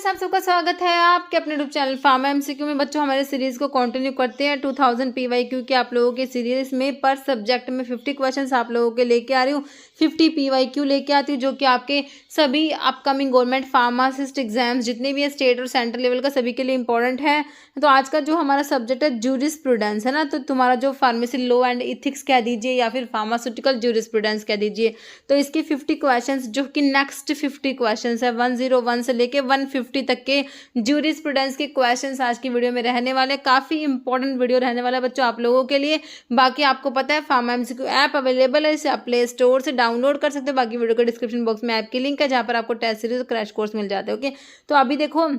Friends, आप सबका स्वागत है आपके अपने यूट्यूब चैनल फार्मा एमसीक्यू में। बच्चों, हमारे सीरीज को कंटिन्यू करते हैं 2000 पीवाईक्यू के आप लोगों के सीरीज में। पर सब्जेक्ट में 50 क्वेश्चंस आप लोगों के लेके आ रही हूँ, 50 पीवाईक्यू लेके आती हूँ, जो कि आपके सभी अपकमिंग गवर्नमेंट फार्मासिस्ट एग्जाम्स जितने भी है स्टेट और सेंट्रल लेवल का, सभी के लिए इंपॉर्टेंट है। तो आज का जो हमारा सब्जेक्ट है जूरिस्प्रूडेंस है ना, तो तुम्हारा जो फार्मेसी लॉ एंड इथिक्स कह दीजिए या फिर फार्मास्यूटिकल जूरिस्प्रूडेंस कह दीजिए। तो इसके 50 क्वेश्चंस जो कि नेक्स्ट 50 क्वेश्चंस है 101 से लेके 150 तक के जूरिस्प्रूडेंस के क्वेश्चंस आज की वीडियो में रहने वाले। काफ़ी इंपॉर्टेंट वीडियो रहने वाला है बच्चों आप लोगों के लिए। बाकी आपको पता है फार्मा एमसीक्यू ऐप अवेलेबल है, इसे आप प्ले स्टोर से डाउनलोड कर सकते हो। बाकी वीडियो के डिस्क्रिप्शन बॉक्स में ऐप की लिंक है जहाँ पर आपको टेस्ट सीरीज क्रैश कोर्स मिल जाते हैं। ओके, तो अभी देखो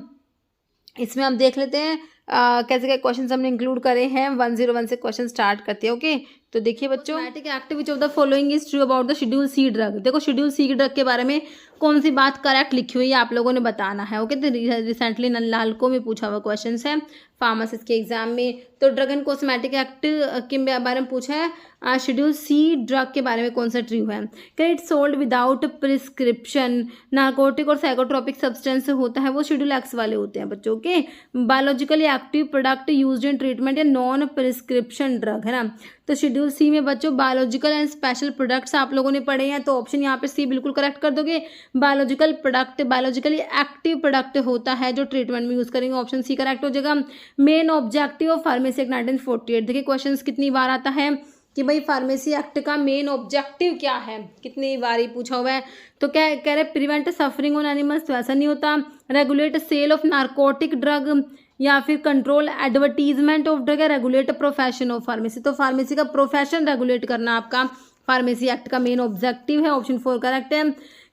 इसमें हम देख लेते हैं कैसे क्या क्वेश्चंस हमने इंक्लूड करे हैं। 101 से क्वेश्चन स्टार्ट करते हैं। ओके, तो देखिए बच्चों, active which of the following is true about the schedule C drug. देखो शेड्यूल सी ड्रग के बारे में कौन सी बात करेक्ट लिखी हुई है आप लोगों ने बताना है। ओके, तो रिसेंटली नल्लालको में पूछा हुआ क्वेश्चन है फार्मासिस्ट के एग्जाम में। तो ड्रग एंड कॉस्मेटिक एक्ट के बारे में पूछा है, शेड्यूल सी ड्रग के बारे में कौन सा ट्रू है। क्या it sold without prescription. Narcotic और साइकोट्रोपिक सब्सटेंस होता है वो शेड्यूल एक्स वाले होते हैं बच्चों के। Biologically active product used in treatment या नॉन प्रिस्क्रिप्शन ड्रग है ना। तो शेड्यूल सी में बच्चों बायोलॉजिकल एंड स्पेशल प्रोडक्ट्स आप लोगों ने पढ़े हैं, तो ऑप्शन यहाँ पे सी बिल्कुल करेक्ट कर दोगे। Biological product biologically active product होता है जो ट्रीटमेंट में यूज करेंगे, ऑप्शन सी करेक्ट हो जाएगा। Main objective of pharmacy act 1948। देखिए क्वेश्चन कितनी बार आता है कि भाई फार्मेसी एक्ट का मेन ऑब्जेक्टिव क्या है, कितनी बार ही पूछा हुआ है। तो क्या कह रहे, प्रिवेंट सफरिंग ऑन एनिमल्स, तो ऐसा नहीं होता। Regulate sale of narcotic drug या फिर control advertisement of drug, regulate profession of pharmacy. तो फार्मेसी का प्रोफेशन रेगुलेट करना आपका फार्मेसी एक्ट का मेन ऑब्जेक्टिव है, ऑप्शन 4 करेक्ट है।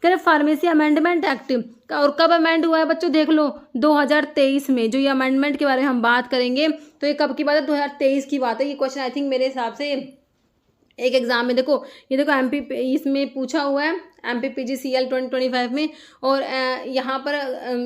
कह रहे फार्मेसी अमेंडमेंट एक्ट और कब अमेंड हुआ है बच्चों, देख लो 2023 में। जो ये अमेंडमेंट के बारे में हम बात करेंगे तो ये कब की बात है, 2023 की बात है। ये क्वेश्चन आई थिंक मेरे हिसाब से एक एग्जाम में देखो, ये देखो एमपी इसमें पूछा हुआ है MPPGCL 2025 में। और यहाँ पर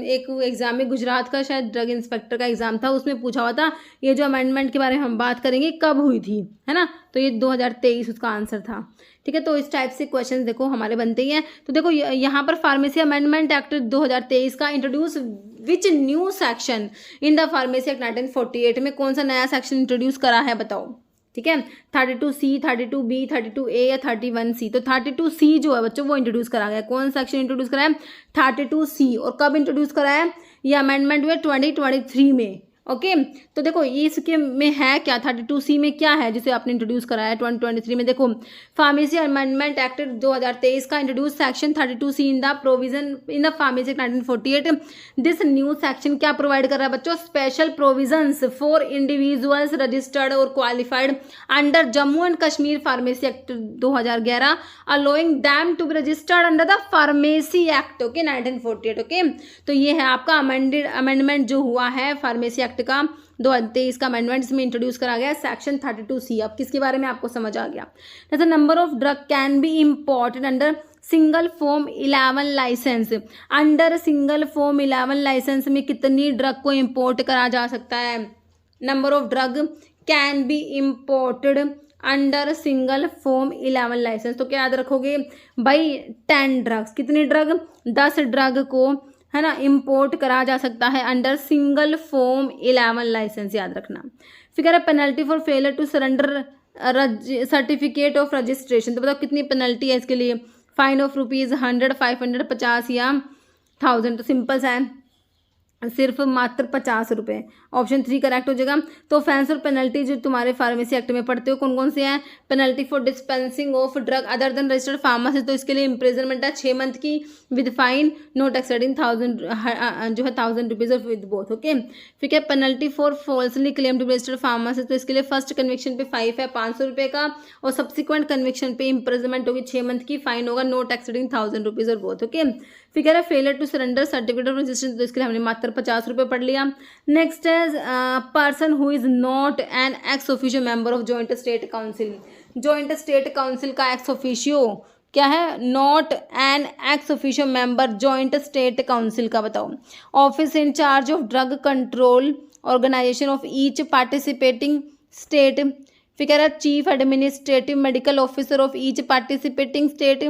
एक एग्जाम में गुजरात का शायद ड्रग इंस्पेक्टर का एग्जाम था, उसमें पूछा हुआ था ये जो अमेंडमेंट के बारे में हम बात करेंगे कब हुई थी, है ना। तो ये 2023 उसका आंसर था। ठीक है, तो इस टाइप से क्वेश्चन देखो हमारे बनते ही हैं। तो देखो यहाँ पर फार्मेसी अमेंडमेंट एक्ट 2023 का introduce which new section in the pharmacy act 1948 में कौन सा नया सेक्शन इंट्रोड्यूस करा है बताओ। ठीक है, 32C, 32B, 32A या 31C। तो 32C जो है बच्चों वो इंट्रोड्यूस करा गया। कौन सा सेक्शन इंट्रोड्यूस करा है, 32C। और कब इंट्रोड्यूस करा है, ये अमेंडमेंट हुआ 2023 में। ओके, तो देखो इसके में है क्या, 32C में क्या है जिसे आपने इंट्रोड्यूस कराया है 2023 में। देखो फार्मेसी अमेंडमेंट एक्ट 2023 का introduce section 32C in the provision in the pharmacy act 1948। This new section क्या प्रोवाइड कर रहा है बच्चों, special provisions for individuals registered और qualified under Jammu and Kashmir pharmacy act 2011 allowing them to be registered under the pharmacy act okay 1948। Okay, तो ये है आपका अमेंडमेंट जो हुआ है फार्मेसी एक्ट का 2023 का अमेंडमेंट, इसमें इंट्रोड्यूस करा गया सेक्शन 32C। अब किसके बारे में आपको समझ आ गया। जैसे number of drug can be imported under single form 11 licence. Under single form 11 licence में कितनी ड्रग को इम्पोर्ट करा जा सकता है। Number of drug can be imported under single form 11 licence. तो क्या याद रखोगे भाई, 10 ड्रग्स। कितनी ड्रग, 10 ड्रग को है ना इम्पोर्ट करा जा सकता है अंडर सिंगल फॉर्म 11 लाइसेंस, याद रखना। फिर है penalty for failure to surrender certificate of registration. तो बताओ कितनी पेनल्टी है इसके लिए, फाइन ऑफ ₹100, 500, 50 या 1000। तो सिंपल सा है, सिर्फ मात्र 50 रुपये। ऑप्शन 3 करेक्ट हो जाएगा। तो ऑफेंस और पेनल्टी जो तुम्हारे फार्मेसी एक्ट में पढ़ते हो कौन कौन से हैं, penalty for dispensing of drug other than registered pharmacist, तो इसके लिए इम्प्रिजनमेंट है 6 मंथ की विद फाइन नॉट एक्सेडिंग 1000 जो है 1000 रुपीज और विद बोथ। ओके, फिर क्या penalty for falsely claim to registered pharmacist, तो इसके लिए फर्स्ट कन्विक्शन पे 5 है 500 रुपये का, और सब्सिक्वेंट कन्विक्शन पे इम्प्रिजनमेंट होगी 6 मंथ की, फाइन होगा नॉट एक्सेडिंग 1000 रुपीज और बोथ। ओके, फिर कह रहा है failure to surrender certificate of registration, तो इसके लिए हमने मात्र 50 रुपये पढ़ लिया। नेक्स्ट है person who is not an ex officio member of joint state council. Joint state council का एक्स ऑफिशियो क्या है, not an ex officio member joint state council का बताओ। Office in charge of drug control organisation of each participating state. फिर कह रहा है chief administrative medical officer of each participating state.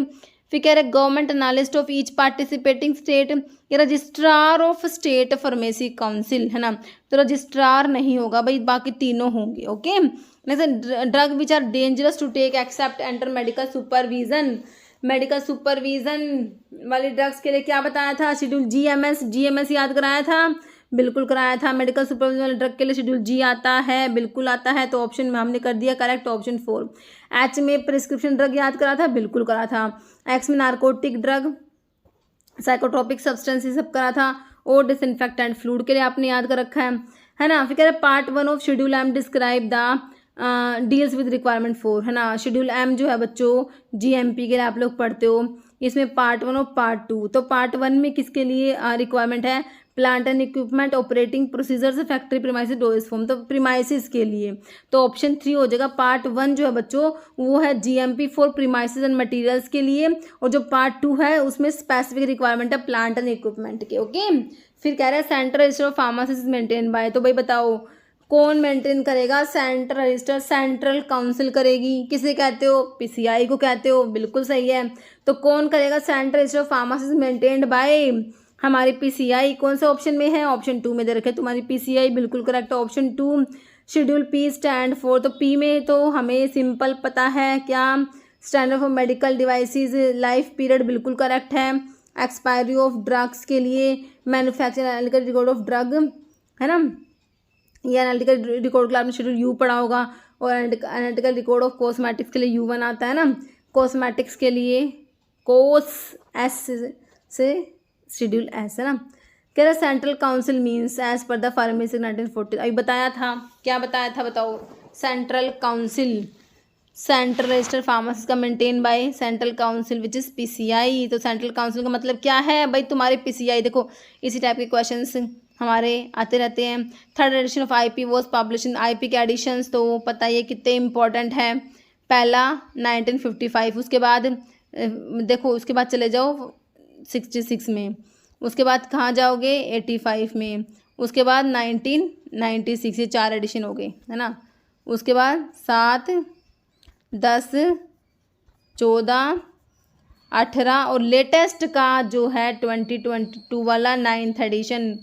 फिर कह रहे government analyst of each participating state, या registrar of state pharmacy council, है ना। तो रजिस्ट्रार नहीं होगा भाई, बाकी तीनों होंगे। Okay, drug which are dangerous to take except under medical supervision. Medical supervision वाली ड्रग्स के लिए क्या बताया था, शेड्यूल जीएमएस। जीएमएस याद कराया था, बिल्कुल कराया था। मेडिकल सुपरविजन वाले ड्रग के लिए शेड्यूल जी आता है, बिल्कुल आता है। तो ऑप्शन में हमने कर दिया करेक्ट, ऑप्शन 4। एच में प्रिस्क्रिप्शन ड्रग याद करा था, बिल्कुल करा था। एक्स में नार्कोटिक ड्रग, साइकोट्रोपिक सब्सटेंस, ये सब करा था। और डिसइंफेक्टेंट फ्लूइड के लिए आपने याद कर रखा है ना। फिर कह रहे part 1 of schedule M describe the deals with requirement 4, है ना। शेड्यूल एम जो है बच्चों जीएमपी के लिए आप लोग पढ़ते हो, इसमें पार्ट 1 और पार्ट 2। तो पार्ट 1 में किसके लिए रिक्वायरमेंट है, plant and equipment, operating procedures, factory premises, dose form, तो प्रीमाइसिस के लिए। तो ऑप्शन 3 हो जाएगा। पार्ट 1 जो है बच्चों वो है GMP for premises and materials के लिए, और जो पार्ट 2 है उसमें स्पेसिफिक रिक्वायरमेंट है प्लांट एंड इक्विपमेंट के। ओके, फिर कह रहे हैं central register of pharmacist maintain by, तो भाई बताओ कौन मेंटेन करेगा, सेंट्रल रजिस्टर सेंट्रल काउंसिल करेगी। किसे कहते हो, पीसीआई को कहते हो, बिल्कुल सही है। तो कौन करेगा central register of pharmacist maintained by, हमारी पीसीआई। कौन सा ऑप्शन में है, ऑप्शन 2 में दे रखे तुम्हारी पीसीआई, बिल्कुल correct, option 2। Schedule P stand for, तो पी में तो हमें सिंपल पता है क्या, standard for medical devices, life period, बिल्कुल करेक्ट है। एक्सपायरी ऑफ ड्रग्स के लिए manufacture analytical record of drug, है ना। ये एनालिटिकल रिकॉर्ड के आपने शेड्यूल यू पढ़ा होगा। और एनालिटिकल रिकॉर्ड ऑफ कॉस्मेटिक्स के लिए U1 आता है ना। कॉस्मेटिक्स के लिए कोस एस से शेड्यूल एस, है ना। कह रहा central council means as per the pharmacy 1940, अभी बताया था, क्या बताया था बताओ। Central council, central register pharmacist का maintain by central council which is PCI. तो सेंट्रल काउंसिल का मतलब क्या है भाई, तुम्हारे पीसीआई। देखो इसी टाइप के क्वेश्चंस हमारे आते रहते हैं। Third edition of IP was publish in, IP के एडिशंस तो पता ही है कितने इंपॉर्टेंट है। पहला 1955, उसके बाद देखो उसके बाद चले जाओ 66 में, उसके बाद कहाँ जाओगे 85 में, उसके बाद 1996, ये 4 एडिशन हो गए, है ना। उसके बाद 7, 10, 14, 18 और लेटेस्ट का जो है 2022 वाला 9th एडिशन,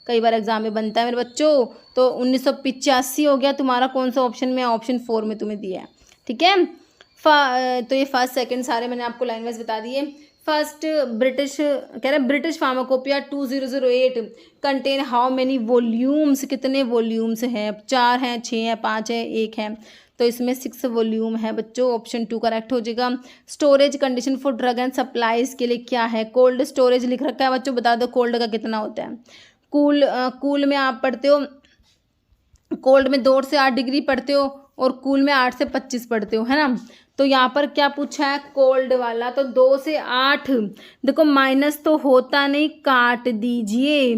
कई बार एग्जाम में बनता है मेरे बच्चों। तो 1985 हो गया तुम्हारा, कौन सा ऑप्शन में, ऑप्शन 4 में तुम्हें दिया है, ठीक है। तो ये फर्स्ट सेकंड सारे मैंने आपको लाइन वाइज बता दिए। फर्स्ट ब्रिटिश कह रहे British pharmacopoeia 2008 contain how many volumes, कितने वॉल्यूम्स हैं, 4 हैं, 6 हैं, 5 है, 1 है। तो इसमें 6 वॉल्यूम है बच्चों, ऑप्शन 2 करेक्ट हो जाएगा। Storage condition for drug and supplies के लिए क्या है, कोल्ड स्टोरेज लिख रखा है बच्चों, बता दो कोल्ड का कितना होता है। कूल में आप पढ़ते हो, कोल्ड में 2 से 8 डिग्री पढ़ते हो, और कूल में 8 से 25 पढ़ते हो, है ना। तो यहाँ पर क्या पूछा है, कोल्ड वाला, तो 2 से 8, देखो माइनस तो होता नहीं, काट दीजिए।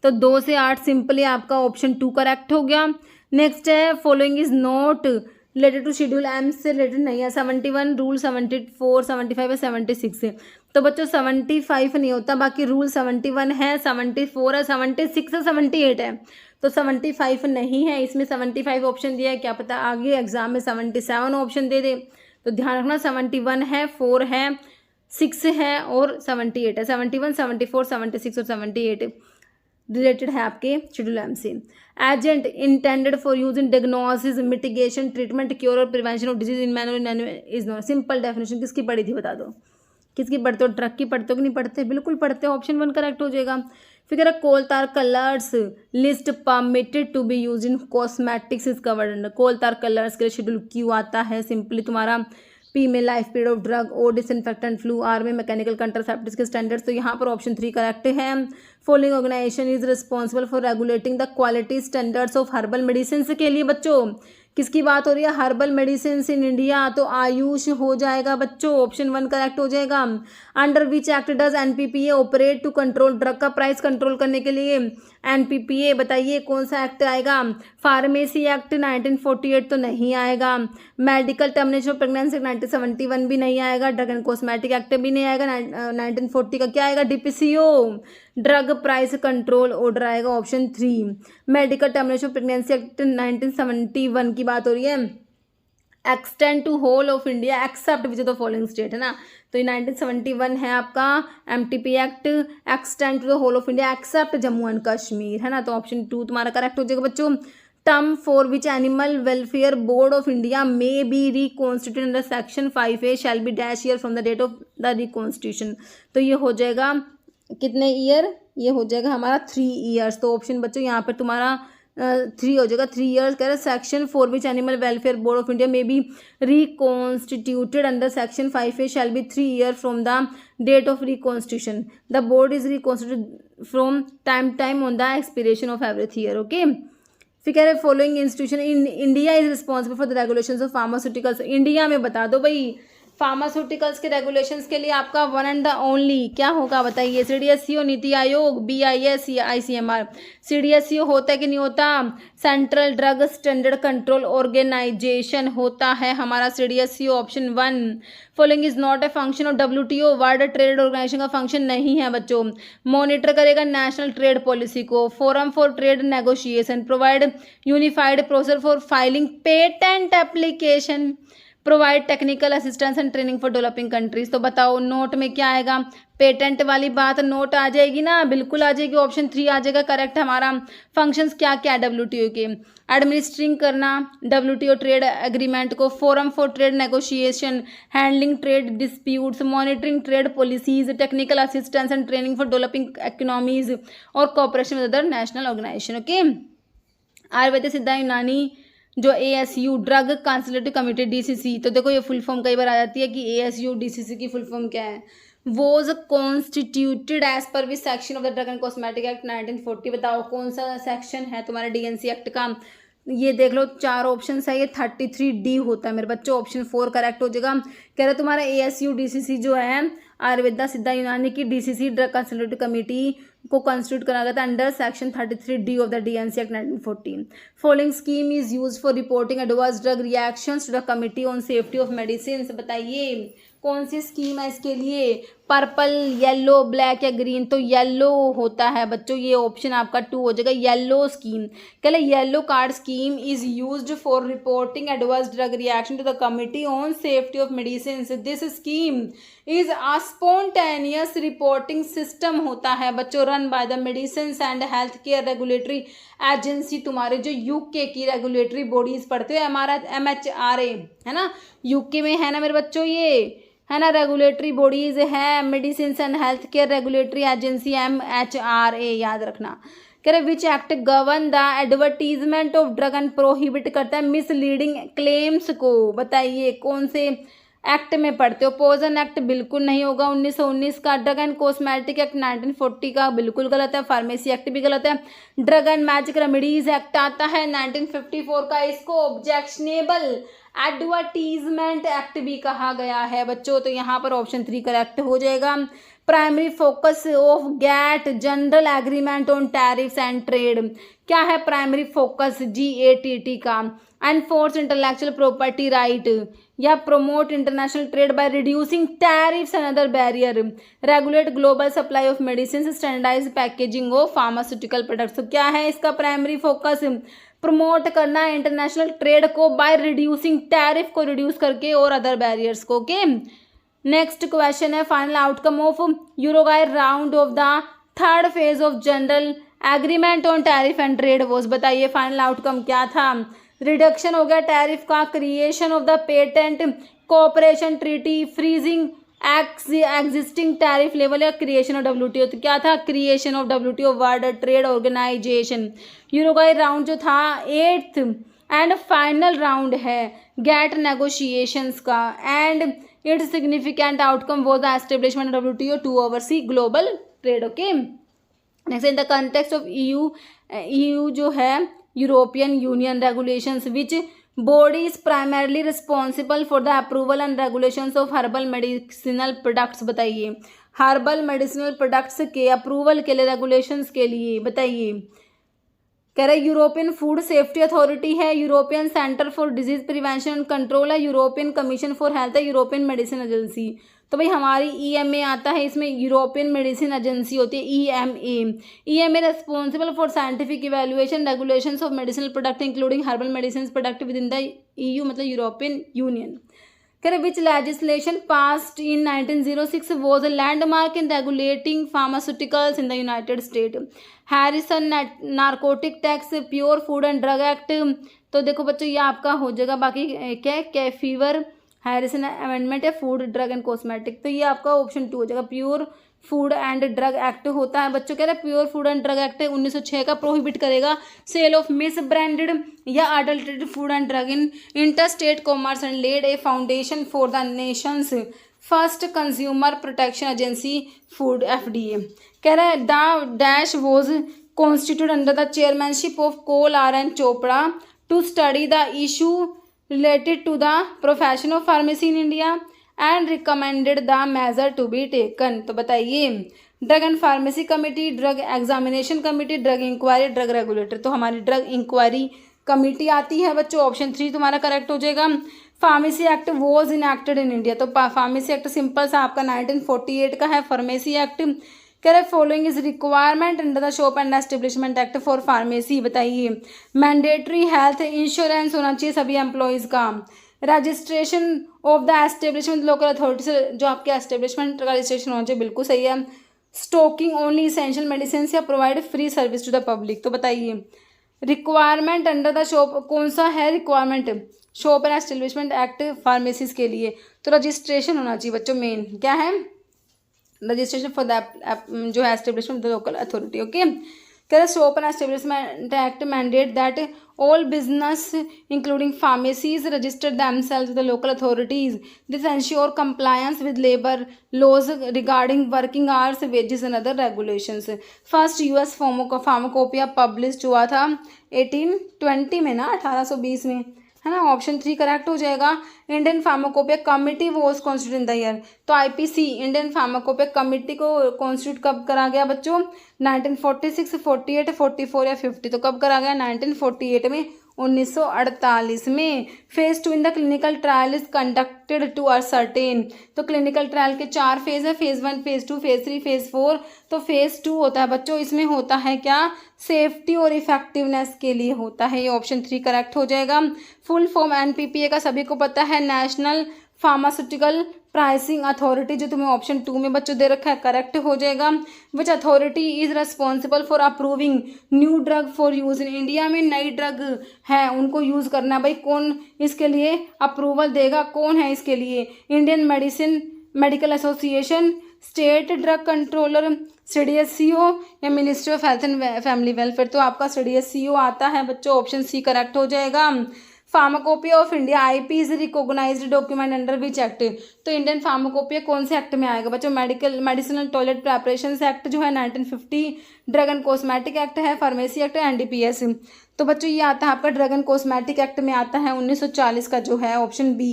तो 2 से 8 सिंपली आपका ऑप्शन 2 करेक्ट हो गया। नेक्स्ट है following is not related to schedule M से रिलेटेड नहीं है। 71 रूल 74 75 है 76 है। तो बच्चों 75 नहीं होता, बाकी रूल 71 है, 74 है, 76 है, 78 है। तो 75 नहीं है, इसमें 75 ऑप्शन दिया है, क्या पता आगे एग्जाम में 77 ऑप्शन दे दे। तो ध्यान रखना 71 है, 4 है, 6 है और 78 है। 71 74 76 और 78 रिलेटेड है आपके शेड्यूल एम से। Agent intended for use in diagnosis, mitigation, treatment, cure और prevention of disease in man is not. Simple definition किसकी पढ़ी थी बता दो, किसकी पढ़ते हो, ड्रग की पढ़ते हो कि नहीं पढ़ते, बिल्कुल पढ़ते हो, ऑप्शन 1 करेक्ट हो जाएगा। फिर coal tar colours list permitted to be use in cosmetics is covered under. Coal tar colours के लिए शेड्यूल क्यू आता है, सिंपली तुम्हारा पी में life period of drug, O disinfectant fluid, R में मैकेनिकल कंट्रासेप्टिव्स के स्टैंडर्ड्स। तो यहाँ पर ऑप्शन 3 करेक्ट है। Following organisation is responsible for regulating the quality standards of herbal medicine के लिए बच्चों किसकी बात हो रही है, हर्बल मेडिसिन इन इंडिया, तो आयुष हो जाएगा बच्चों, ऑप्शन 1 करेक्ट हो जाएगा। Under which act does NPPA operate to control, drug का प्राइस कंट्रोल करने के लिए एनपीपीए, बताइए कौन सा एक्ट आएगा। फार्मेसी एक्ट 1948 तो नहीं आएगा। मेडिकल टर्मिनेशन ऑफ प्रेगनेंसी 1971 भी नहीं आएगा। ड्रग एंड कॉस्मेटिक एक्ट भी नहीं आएगा। 1940 का क्या आएगा, DPCO, drug price control order आएगा, option 3। Medical termination of pregnancy act 1971 की बात हो रही है, extend to whole of India except which the following state, है ना। तो ये 1971 है आपका MTP act, extend to the whole of India except Jammu and Kashmir, है ना। तो ऑप्शन 2 तुम्हारा करेक्ट हो जाएगा बच्चों। Term for which animal welfare board of India may be reconstituted under section 5A shall be dash year from the date of the reconstitution. तो ये हो जाएगा कितने ईयर, ये हो जाएगा हमारा 3 ईयर्स। तो ऑप्शन बच्चों यहाँ पर तुम्हारा 3 हो जाएगा, 3 ईयर्स। कह रहे section for which animal welfare board of India may be reconstituted under section 5A shall be 3 year from the date of reconstitution. The board is reconstituted from time on the expiration of every year. Okay, फिर कह रहे following institution in India is responsible for the regulations of pharmaceuticals. India में बता दो भाई pharmaceuticals के regulations के लिए आपका वन एंड द ओनली क्या होगा बताइए। CDSCO, नीति आयोग, BIS या ICMR। CDSCO होता है कि नहीं होता, central drug standard control organisation होता है हमारा CDSCO, option 1। Following is not a function of WTO, world trade organisation का फंक्शन नहीं है बच्चों। मॉनिटर करेगा नेशनल ट्रेड पॉलिसी को, forum for trade negotiation, provide unified process for filing patent application, provide technical assistance and training for developing countries. तो बताओ note में क्या आएगा, पेटेंट वाली बात नोट आ जाएगी ना, बिल्कुल आ जाएगी, ऑप्शन 3 आ जाएगा करेक्ट हमारा। फंक्शंस क्या क्या है WTO के, एडमिनिस्ट्रिंग करना WTO ट्रेड एग्रीमेंट को, forum for trade negotiation, handling trade disputes, monitoring trade policies, technical assistance and training for developing economies और cooperation with other national organisation. Okay, Ayurveda Siddha Unani जो ASU drug consultative committee DCC, तो देखो ये full form कई बार आ जाती है कि ASU DCC की फुल फॉर्म क्या है। Was constituted as per which section of the drug and cosmetic act 1940। बताओ कौन सा सेक्शन है तुम्हारे DNC एक्ट का, ये देख लो 4 ऑप्शन है, ये 33D होता है मेरे बच्चों, ऑप्शन 4 करेक्ट हो जाएगा। कह रहे तुम्हारा ASU DCC जो है आयुर्वेदा सिद्धा यूनानी की DCC ड्रग कंसल्टेटिव कमेटी को कंस्टिट्यूट करा गया था under section 33D of the DNC act 1940। Following scheme is used for reporting adverse drug reactions to the committee on safety of medicine. बताइए कौन सी स्कीम है इसके लिए, पर्पल, येलो, ब्लैक या ग्रीन। तो येलो होता है बच्चों, ये ऑप्शन आपका 2 हो जाएगा, येलो स्कीम। कहले yellow card scheme is used for reporting adverse drug reaction to the committee on safety of medicine. This scheme is a spontaneous reporting system होता है बच्चों, run by the medicine and health care regulatory agency. तुम्हारे जो UK की regulatory bodies पढ़ते हो हमारा MHRA है ना, UK में है ना मेरे बच्चों, ये है ना रेगुलेटरी बॉडीज है medicine and health care regulatory agency MHRA, याद रखना। कह रहे which act govern the advertisement of drug and prohibit करता है मिसलीडिंग क्लेम्स को। बताइए कौन से एक्ट में पढ़ते हो। पॉइजन एक्ट बिल्कुल नहीं होगा 1919 का, ड्रग एंड कॉस्मेटिक एक्ट 1940 का बिल्कुल गलत है, फार्मेसी एक्ट भी गलत है, drug and magic remedies act आता है 1954 का, इसको ऑब्जेक्शनेबल एडवर्टीजमेंट एक्ट भी कहा गया है बच्चों। तो यहाँ पर ऑप्शन 3 करेक्ट हो जाएगा। Primary focus of GATT general agreement on tariffs and trade, क्या है प्राइमरी फोकस GATT का, एनफोर्स इंटेलेक्चुअल प्रॉपर्टी राइट या promote international trade by reducing tariffs and other barrier, regulate global supply of medicine, standardise packaging of pharmaceutical products. तो क्या है इसका primary focus, promote करना international trade को by reducing tariff को reduce करके और अदर बैरियर्स को। ओके, नेक्स्ट क्वेश्चन है final outcome of Uruguay round of the third phase of general agreement on tariff and trade was. बताइए final outcome क्या था, रिडक्शन हो गया टैरिफ का, creation of the patent cooperation treaty, freezing existing tariff level या creation of WTO। तो क्या था, creation of WTO world trade organisation. Uruguay round जो था 8th एंड फाइनल राउंड है गैट नेगोशिएशंस का, and its significant outcome was the establishment of WTO to oversee global trade. Okay, next in the context of EU जो है European union regulations which body is primarily responsible for the approval and regulations of herbal medicinal products। बताइए herbal medicinal products के approval के लिए regulations के लिए बताइए। कह रहे यूरोपियन फूड सेफ्टी अथॉरिटी है, European centre for disease prevention and control है, यूरोपियन कमीशन फॉर हेल्थ है, यूरोपियन मेडिसिन एजेंसी। तो भाई हमारी EMA आता है, इसमें यूरोपियन मेडिसिन एजेंसी होती है EMA responsible for scientific evaluation regulations of medicinal product including herbal medicine product within the EU मतलब यूरोपियन यूनियन। कह रहे which legislation passed in 1906 was a landmark in regulating pharmaceuticals in the United State. Harrison narcotic tax, pure food and drug act. तो देखो बच्चों ये आपका हो जाएगा, बाकी क्या है फीवर हैरिसन अमेंडमेंट है, फूड ड्रग एंड कॉस्मेटिक, तो ये आपका ऑप्शन 2 हो जाएगा। Pure food and drug act होता है बच्चों, कह रहे हैं pure food and drug act 1906 का प्रोहिबिट करेगा सेल ऑफ मिस ब्रांडेड या adulterated food and drug in interstate commerce and led a foundation for the nation's first consumer protection agency food FDA। कह रहा है the dash was constitute under the chairmanship of col R.N. Chopra to study the issue related to the profession of pharmacy in India and recommended the measure to be taken। तो बताइए drug and pharmacy committee, drug examination committee, drug inquiry, drug regulator. तो हमारी drug inquiry committee आती है बच्चों, option 3 तुम्हारा correct हो जाएगा। Pharmacy act was enacted in India, तो फार्मेसी एक्ट सिंपल सा आपका 1948 का है फार्मेसी एक्ट। कह रहे following is requirement under the shop and establishment act for pharmacy. बताइए मैंडेटरी हेल्थ इंश्योरेंस होना चाहिए सभी एम्प्लॉयज़ का। Registration of the establishment local authority से जो आपके एस्टेब्लिशमेंट का रजिस्ट्रेशन होना चाहिए, बिल्कुल सही है। स्टॉकिंग ओनली इसेंशियल मेडिसिन या provide free service to the public. तो बताइए रिक्वायरमेंट अंडर द शॉप कौन सा है requirement, shop and establishment act pharmacies के लिए, तो रजिस्ट्रेशन होना चाहिए बच्चों। मेन क्या है रजिस्ट्रेशन फॉर द जो है establishment the local authority. Okay कह रहे shop and establishment act mandate that all business including pharmacies registered themselves with the local authorities. This ensure compliance with labor laws regarding working hours, wages and other regulations. First US pharmacopoeia publish हुआ था 1820 में ना 1820 में, है ना। Option 3 correct हो जाएगा। Indian pharmacopoeia committee was constitute in the year, तो IPC इंडियन फार्माकोपिया कमिटी को कॉन्स्टिट्यूट कब करा गया बच्चों 1946, 48, 44 या 50। तो कब करा गया 1948 में, 1948 में। Phase 2 in the clinical trial is conducted to ascertain, तो क्लिनिकल ट्रायल के 4 फेज है, फेज 1, फेज 2, फेज 3, फेज 4। तो फेज 2 होता है बच्चों, इसमें होता है क्या सेफ्टी और इफेक्टिवनेस के लिए होता है, ये ऑप्शन 3 करेक्ट हो जाएगा। फुल फॉर्म NPPA का सभी को पता है, नेशनल फार्मास्यूटिकल प्राइसिंग अथॉरिटी, जो तुम्हें ऑप्शन 2 में बच्चों दे रखा है करेक्ट हो जाएगा। Which authority is responsible for approving new drug for use in India में नई ड्रग है उनको यूज करना, भाई कौन इसके लिए अप्रूवल देगा, कौन है इसके लिए, Indian medical association, state drug controller, CDSCO या ministry of health and family welfare. तो आपका CDSCO आता है बच्चों, ऑप्शन C करेक्ट हो जाएगा। Pharmacopoeia of India IP is recognised document under which act, तो इंडियन फार्माकोपिया कौन से एक्ट में आएगा बच्चों, मेडिसिनल टॉयलेट प्रेपरेशन एक्ट जो है 1950, ड्रग एंड कॉस्मेटिक एक्ट है, फार्मेसी एक्ट है, NDPS। तो बच्चों ये आता है आपका ड्रग एंड कॉस्मेटिक एक्ट में आता है 1940 का जो है option B।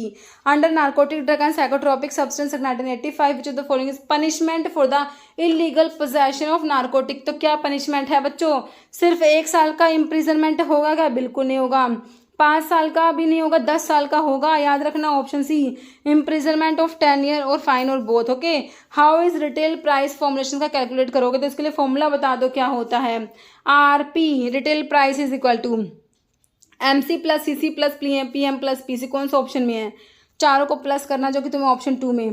Under narcotic drug and psychotropic substance act 1985 which of the following is punishment for the illegal possession of narcotic. तो क्या पनिशमेंट है बच्चों, सिर्फ 1 साल का इम्प्रिजनमेंट होगा क्या, बिल्कुल नहीं होगा। 5 साल का भी नहीं होगा, 10 साल का होगा, याद रखना option C। Imprisonment of 10 year और फाइन और both. Okay how is retail price formulation का कैलकुलेट करोगे, तो इसके लिए फॉर्मूला बता दो क्या होता है। RP retail price is equal to MC plus CC plus PM plus PC, कौन सा ऑप्शन में है, चारों को प्लस करना जो कि तुम्हें ऑप्शन 2 में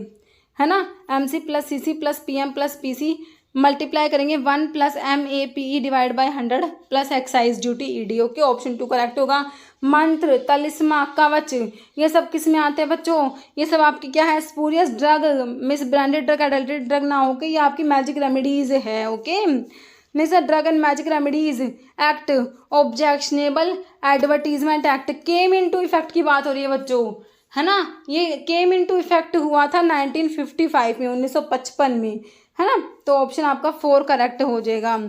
है ना। MC plus CC plus PM plus PC multiply करेंगे 1 plus MAPE divide by 100 plus excise duty ED। Okay option 2 correct होगा। मंत्र, तलिस्मा, कवच ये सब किस में आते हैं बच्चों, ये सब आपकी क्या है spurious drug, miss branded drug, adulterated drug ना होके ये आपकी मैजिक रेमेडीज है। Okay next drug and magic remedies act, objectionable advertisement act came into effect की बात हो रही है बच्चों, है ना। ये केम इनटू इफेक्ट हुआ था 1955 में, 1955 में, है ना। तो ऑप्शन आपका 4 करेक्ट हो जाएगा।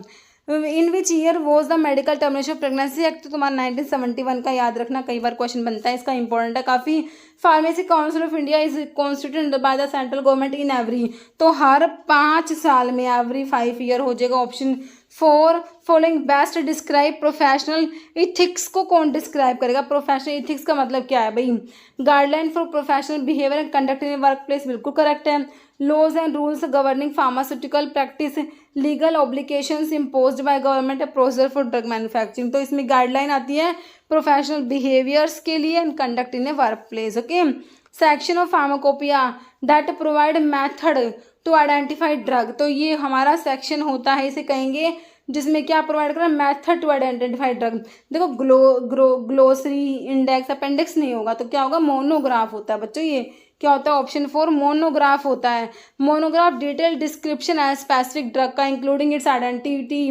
In which year was the medical termination of pregnancy act, तो तुम्हारा 1971 का याद रखना, कई बार क्वेश्चन बनता है इसका, इंपॉर्टेंट है काफ़ी। Pharmacy council of India is constituted by the central government in every, तो हर 5 साल में, एवरी 5 ईयर हो जाएगा, option 4 following best describe professional ethics को कौन डिस्क्राइब करेगा? प्रोफेशनल इथिक्स का मतलब क्या है भाई? Guideline for professional behaviour and conduct in work place, बिल्कुल करेक्ट है। Laws and rules governing pharmaceutical practice, legal obligations imposed by government, procedure for drug manufacturing. तो इसमें गाइडलाइन आती है प्रोफेशनल बिहेवियर्स के लिए and conduct in a work place. Okay, section of pharmacopoeia that provide method to identify drug. तो ये हमारा section होता है, इसे कहेंगे जिसमें क्या प्रोवाइड करा? Method to identify drug. देखो ग्लोसरी, इंडेक्स, अपेंडिक्स नहीं होगा तो क्या होगा? मोनोग्राफ होता है बच्चों। ये क्या होता है? ऑप्शन 4 मोनोग्राफ होता है। मोनोग्राफ डिटेल डिस्क्रिप्शन है स्पेसिफिक ड्रग का, including its identity,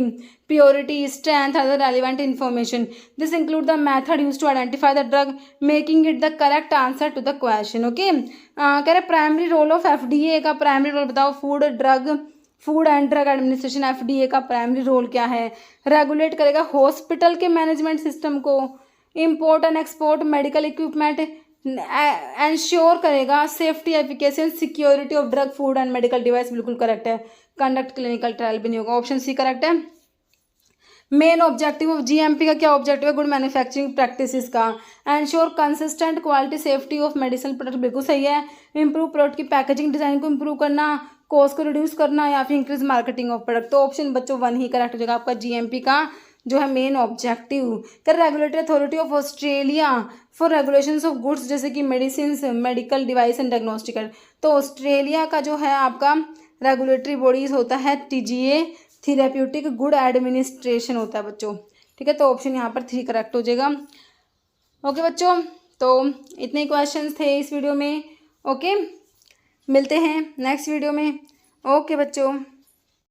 purity, strength, other relevant information. This include the method use to identify the drug, making it the correct answer to the question. Okay, कह रहे primary role of FDA का primary role बताओ। Food and drug administration, FDA का primary role क्या है? Regulate करेगा hospital के management system को, import and export medical equipment, ensure करेगा safety, efficacy and security of drug, food and medical device, बिल्कुल करेक्ट है। कंडक्ट क्लिनिकल ट्रायल भी नहीं होगा, ऑप्शन सी करेक्ट है। मेन ऑब्जेक्टिव ऑफ GMP का क्या ऑब्जेक्टिव है? गुड मैन्युफैक्चरिंग प्रैक्टिसेस का। Ensure consistent quality safety of medicine product, बिल्कुल सही है। इंप्रूव प्रोडक्ट की पैकेजिंग डिजाइन को इंप्रूव करना, कॉस्ट को रिड्यूस करना, या फिर इंक्रीज मार्केटिंग ऑफ प्रोडक्ट। तो ऑप्शन बच्चों 1 ही करेक्ट हो जाएगा आपका GMP का जो है मेन ऑब्जेक्टिव। कर regulatory authority of Australia for regulations of goods, जैसे कि medicine, medical device and diagnostic. तो ऑस्ट्रेलिया का जो है आपका रेगुलेटरी बॉडीज होता है TGA, थेरेप्यूटिक गुड एडमिनिस्ट्रेशन होता है बच्चों। ठीक है, तो ऑप्शन यहाँ पर 3 करेक्ट हो जाएगा। ओके बच्चों, तो इतने क्वेश्चंस थे इस वीडियो में। ओके, मिलते हैं नेक्स्ट वीडियो में। ओके बच्चों।